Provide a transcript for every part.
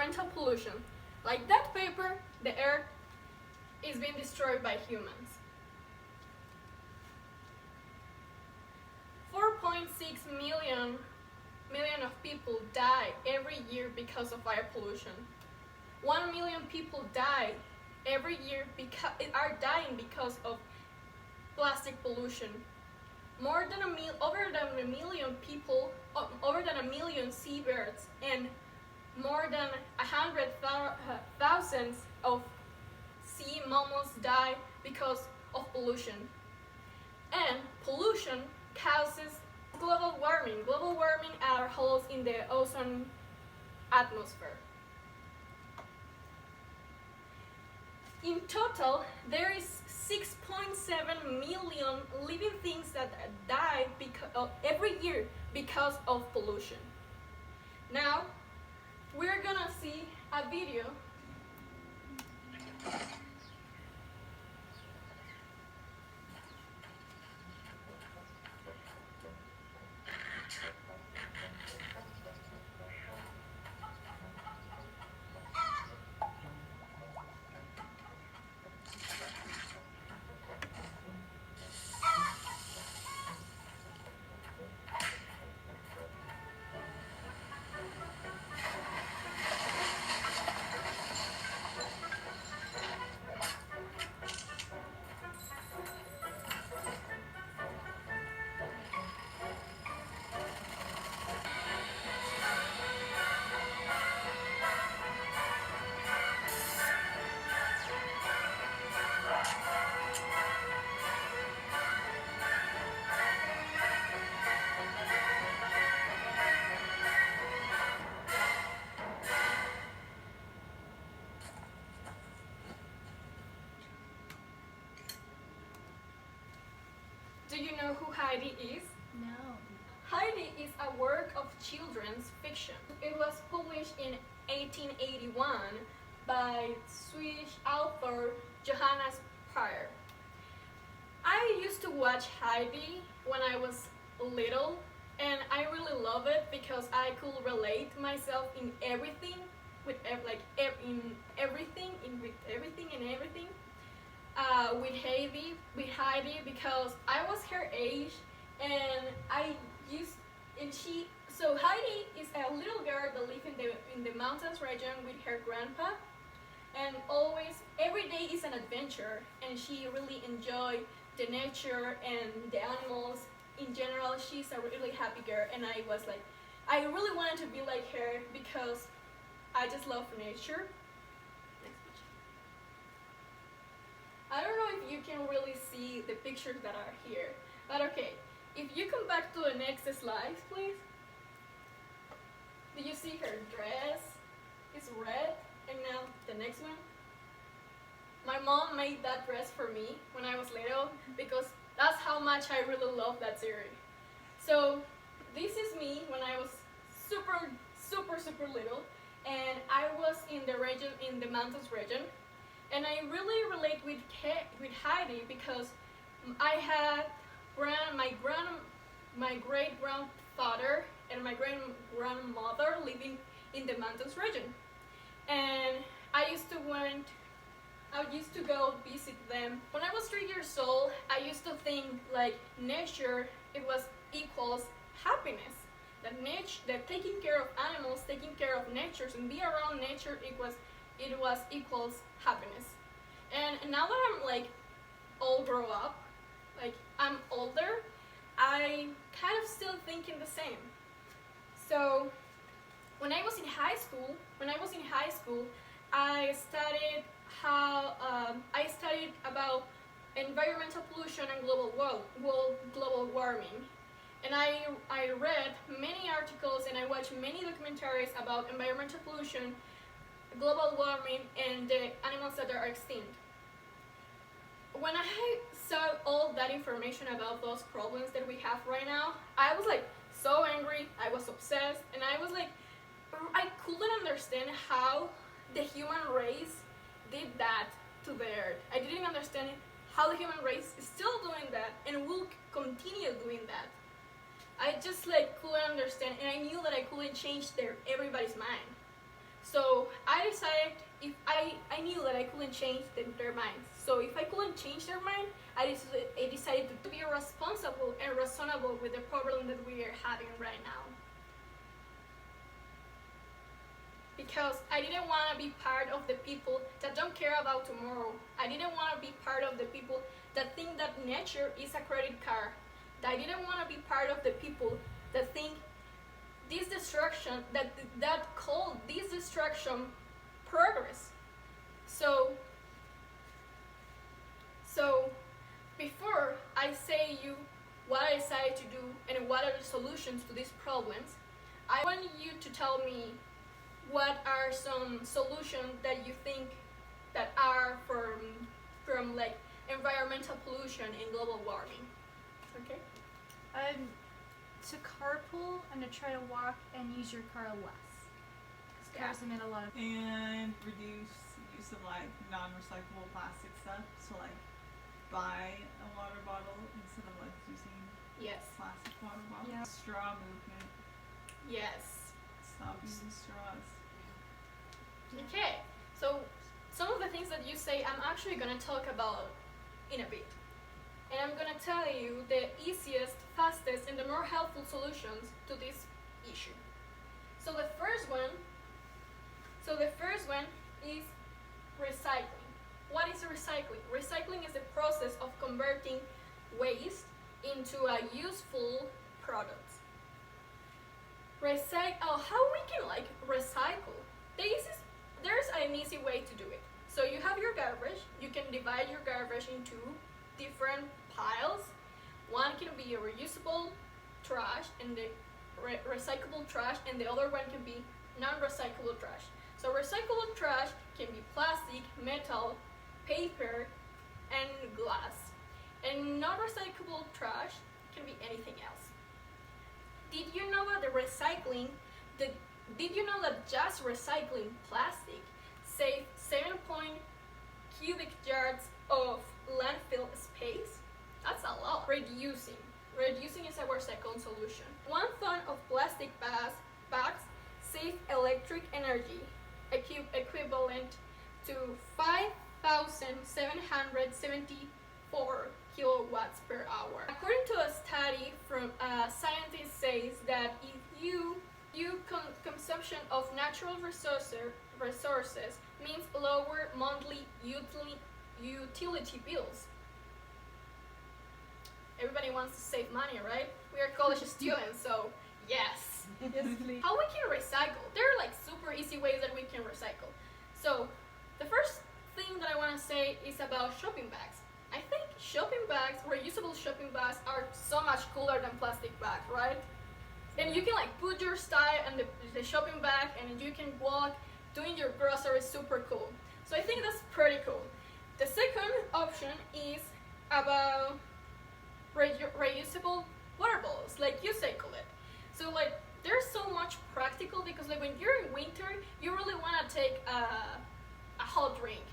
environmental pollution. Like that paper, the earth is being destroyed by humans. 4.6 million of people die every year because of air pollution. 1 million people die every year are dying because of plastic pollution. Over than a million people, over than a million seabirds, and more than 100,000 of sea mammals die because of pollution. And pollution causes global warming. Global warming are holes in the ozone atmosphere. In total, there is 6.7 million living things that die every year because of pollution. Now, we're gonna see a video. Do you know who Heidi is? No. Heidi is a work of children's fiction. It was published in 1881 by Swedish author Johannes Pryor. I used to watch Heidi when I was little, and I really love it because I could relate myself in everything with everything with Heidi because I was her age, and so Heidi is a little girl that lives in the mountains region with her grandpa, and every day is an adventure, and she really enjoy the nature and the animals. In general, she's a really happy girl, and I really wanted to be like her because I just love nature. I don't know if you can really see the pictures that are here, but okay. If you come back to the next slide, please. Do you see her dress? It's red, and now the next one. My mom made that dress for me when I was little because that's how much I really love that series. So this is me when I was super little, and I was in the mountains region. And I really relate with Heidi because I had my great grandfather and my great grandmother living in the mountains region, and I used to go visit them. When I was 3 years old, I used to think like nature equals happiness. That taking care of animals, taking care of nature, and be around nature equals happiness. And now that I'm all grow up, I'm older, I kind of still thinking the same. So when I was in high school, I studied about environmental pollution and global warming. And I read many articles and I watched many documentaries about environmental pollution, global warming, and the animals that are extinct. When I saw all that information about those problems that we have right now, I was so angry, I was obsessed, and I couldn't understand how the human race did that to the earth. I didn't understand how the human race is still doing that and will continue doing that. I just couldn't understand, and I knew that I couldn't change everybody's mind. So I decided if I knew that I couldn't change their minds. So if I couldn't change their mind, I decided to be responsible and reasonable with the problem that we are having right now. Because I didn't want to be part of the people that don't care about tomorrow. I didn't want to be part of the people that think that nature is a credit card. I didn't want to be part of the people that think this destruction, that call this destruction progress. So before I say you what I decided to do and what are the solutions to these problems, I want you to tell me what are some solutions that you think that are from like environmental pollution and global warming. Okay? To carpool and to try to walk and use your car less. Because cars emit a lot of. And reduce use of like non-recyclable plastic stuff. So like buy a water bottle instead of like using Yes. plastic water bottles. Yeah. Straw movement. Yes. Stop using straws. Okay. So some of the things that you say I'm actually gonna talk about in a bit. And I'm gonna tell you the easiest, fastest, and the more helpful solutions to this issue. So the first one is recycling. What is recycling? Recycling is the process of converting waste into a useful product. How we can like recycle? There's an easy way to do it. So you have your garbage. You can divide your garbage into different piles. One can be a reusable trash and the recyclable trash, and the other one can be non-recyclable trash. So recyclable trash can be plastic, metal, paper, and glass. And non-recyclable trash can be anything else. Did you know that did you know that just recycling plastic saves 7 cubic yards of landfill space? That's a lot. Reducing is our second solution. 1 ton of plastic bags save electric energy equivalent to 5,774 kilowatts per hour. According to a study from scientists says that if consumption of natural resources means lower monthly utility bills. Everybody wants to save money, right? We are college students, so yes. Yes, please. How we can recycle? There are like super easy ways that we can recycle. So the first thing that I want to say is about shopping bags. I think shopping bags, reusable shopping bags, are so much cooler than plastic bags, right? And you can like put your stuff in the shopping bag and you can walk doing your groceries super cool. So I think that's pretty cool. The second option is about reusable water bottles, like you cycle it. So like they're so much practical because like when you're in winter, you really want to take a hot drink.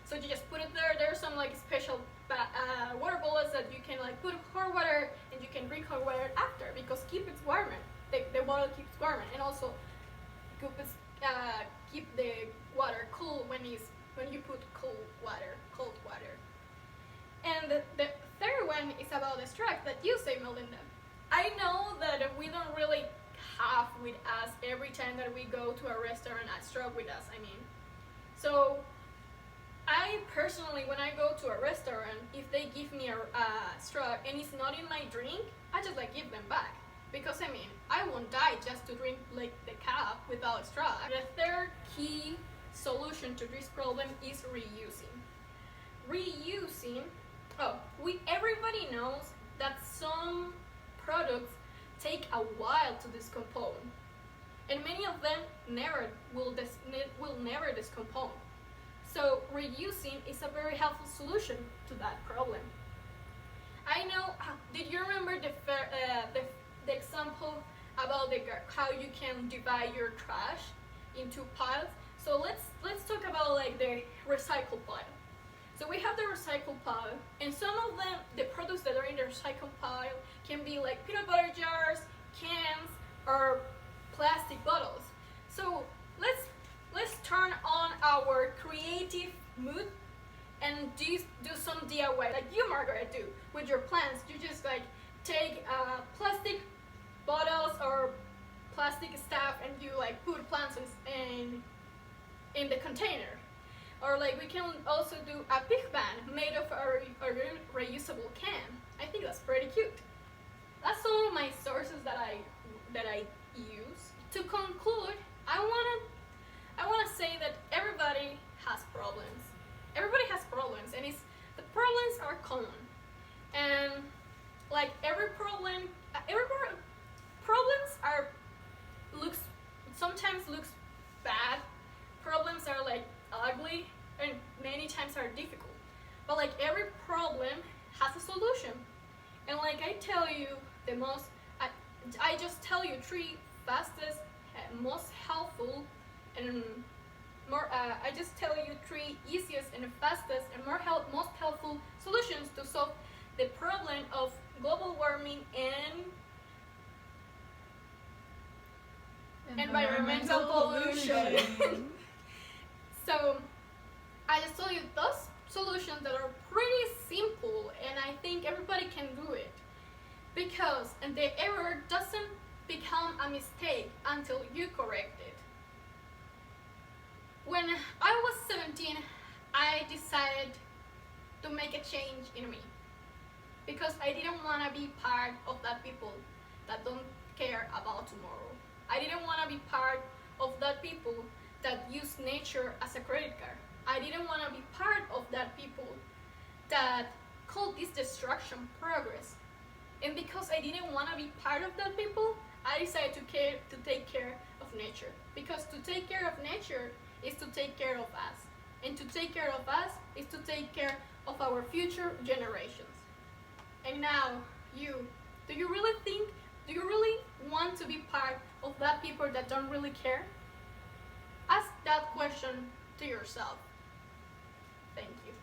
So you just put it there. There's some like special water bottles that you can like put hot water and you can drink hot water after because keep it warmer. The bottle keeps warmer and also keep the water cool when you put cold water. And the third one is about the straw that you say, Melinda. I know that we don't really have with us every time that we go to a restaurant a straw with us. So I personally, when I go to a restaurant, if they give me a straw and it's not in my drink, I just like give them back. Because I won't die just to drink like the cup without a straw. The third key solution to this problem is reusing. Everybody knows that some products take a while to decompose, and many of them will never decompose. So reusing is a very helpful solution to that problem. I know. Did you remember the example about how you can divide your trash into piles? So let's talk about like the recycle pile. So we have the recycle pile, and some of them, the products that are in the recycle pile, can be like peanut butter jars, cans, or plastic bottles. So let's let's turn on our creative mood and do some DIY like you, Margaret, do with your plants. You just like take plastic bottles or plastic stuff and you like put plants in the container. Or like we can also do a pig pan made of a reusable can. I think that's pretty cute. That's some of my sources that I use. To conclude, I wanna say that everybody has problems. Everybody has problems, and the problems are common. And like problems are sometimes looks bad. Problems are like ugly, and many times are difficult. But like every problem has a solution. And like I tell you, I just tell you three fastest, most helpful, and more. I just tell you three easiest and fastest and most helpful solutions to solve the problem of global warming and environmental pollution. So I just told you those solutions that are pretty simple, and I think everybody can do it. And the error doesn't become a mistake until you correct it. When I was 17, I decided to make a change in me because I didn't want to be part of that people that don't care about tomorrow. I didn't want to be part of that people that use nature as a credit card. I didn't want to be part of that people that call this destruction progress. And because I didn't want to be part of that people, I decided to take care of nature. Because to take care of nature is to take care of us. And to take care of us is to take care of our future generations. And now, do you really want to be part of that people that don't really care? Ask that question to yourself. Thank you.